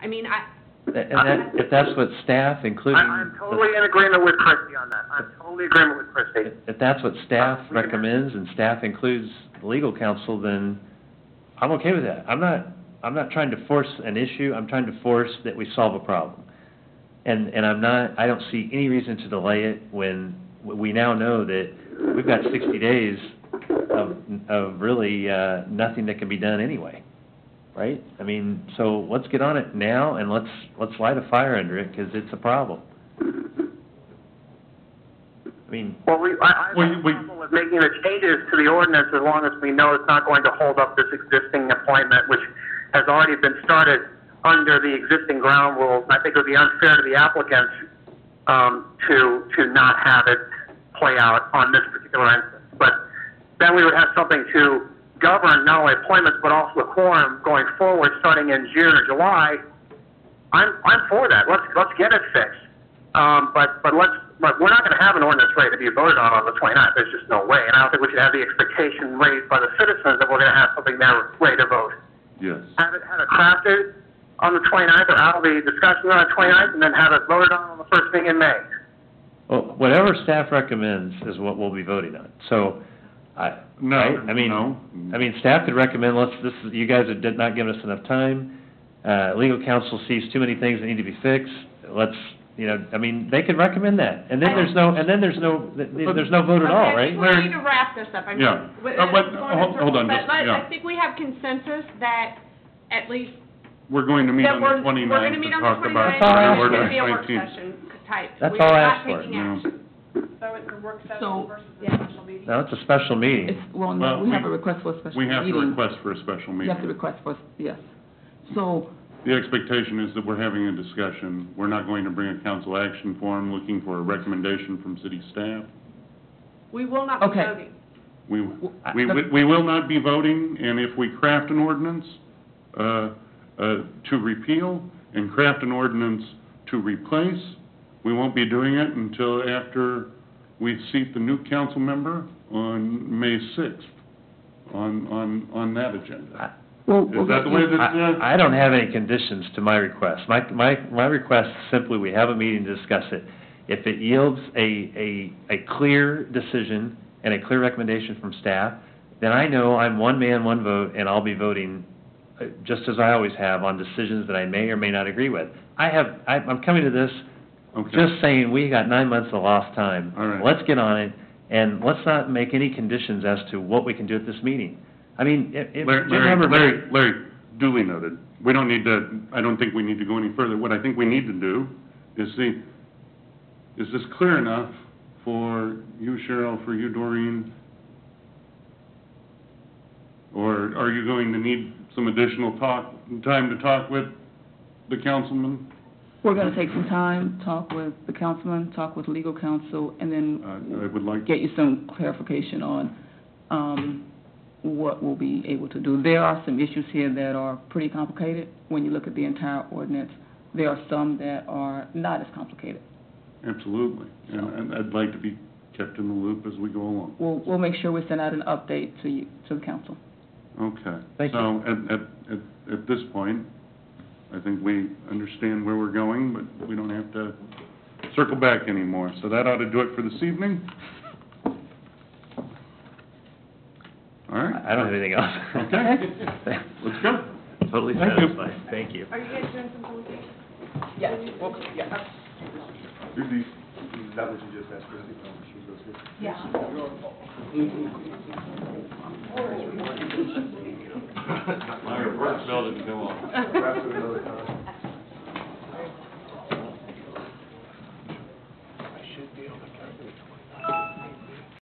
I mean, If that's what staff, including... I'm totally in agreement with Christie on that. I'm totally in agreement with Christie. If that's what staff recommends and staff includes legal counsel, then I'm okay with that. I'm not trying to force an issue. I'm trying to force that we solve a problem. And I don't see any reason to delay it when we now know that we've got 60 days of really nothing that can be done anyway. Right? I mean, so let's get on it now and let's light a fire under it because it's a problem. I mean... Well, I have no problem with making the changes to the ordinance as long as we know it's not going to hold up this existing appointment, which has already been started under the existing ground rules. And I think it would be unfair to the applicants to not have it play out on this particular instance. But then we would have something to govern not only appointments but also the quorum going forward, starting in June or July. I'm for that. Let's get it fixed. But we're not going to have an ordinance ready to be voted on the 29th. There's just no way. And I don't think we should have the expectation raised by the citizens that we're going to have something there ready to vote. Yes. Have it crafted on the 29th, or have the discussion on the 29th, and then have it voted on the first thing in May. Well, whatever staff recommends is what we'll be voting on. So, staff could recommend, you guys have not given us enough time. Legal counsel sees too many things that need to be fixed. They could recommend that. And then there's no vote at all, right? We need to wrap this up. Hold on. I think we have consensus that at least we're going to meet on the 29th we're going to meet on the 29th. It's going to be a work session type. That's all I asked for. So it's a work session versus a special meeting? No, it's a special meeting. We have a request for a special meeting. We have to request for a special meeting. You have to request for, yes. So... The expectation is that we're having a discussion. We're not going to bring a council action form looking for a recommendation from city staff. We will not be voting. We will not be voting, and if we craft an ordinance to repeal and craft an ordinance to replace, we won't be doing it until after we seat the new council member on May 6th on that agenda. Is that the way that... I don't have any conditions to my request. My request is simply we have a meeting to discuss it. If it yields a clear decision and a clear recommendation from staff, then I know I'm one man, one vote, and I'll be voting just as I always have on decisions that I may or may not agree with. I'm coming to this just saying we got 9 months of lost time. All right. Let's get on it, and let's not make any conditions as to what we can do at this meeting. I mean, Larry, duly noted. We don't need to, I don't think we need to go any further. What I think we need to do is see, is this clear enough for you, Cheryl, for you, Doreen? Or are you going to need some additional time to talk with the councilman? We're going to take some time, talk with the councilman, talk with legal counsel, and then I would like get you some clarification on what we'll be able to do. There are some issues here that are pretty complicated. When you look at the entire ordinance, there are some that are not as complicated. Absolutely. And I'd like to be kept in the loop as we go along. We'll make sure we send out an update to the council. Okay. Thank you. So at this point, I think we understand where we're going, but we don't have to circle back anymore. So that ought to do it for this evening. All right. I don't have anything else. Okay. Let's go. Totally satisfied. Thank you. Are you guys doing some publication? Yes. Here's these. Is that what you just asked, Christie? She goes here. Yeah. My report spell didn't go on. Perhaps at another time.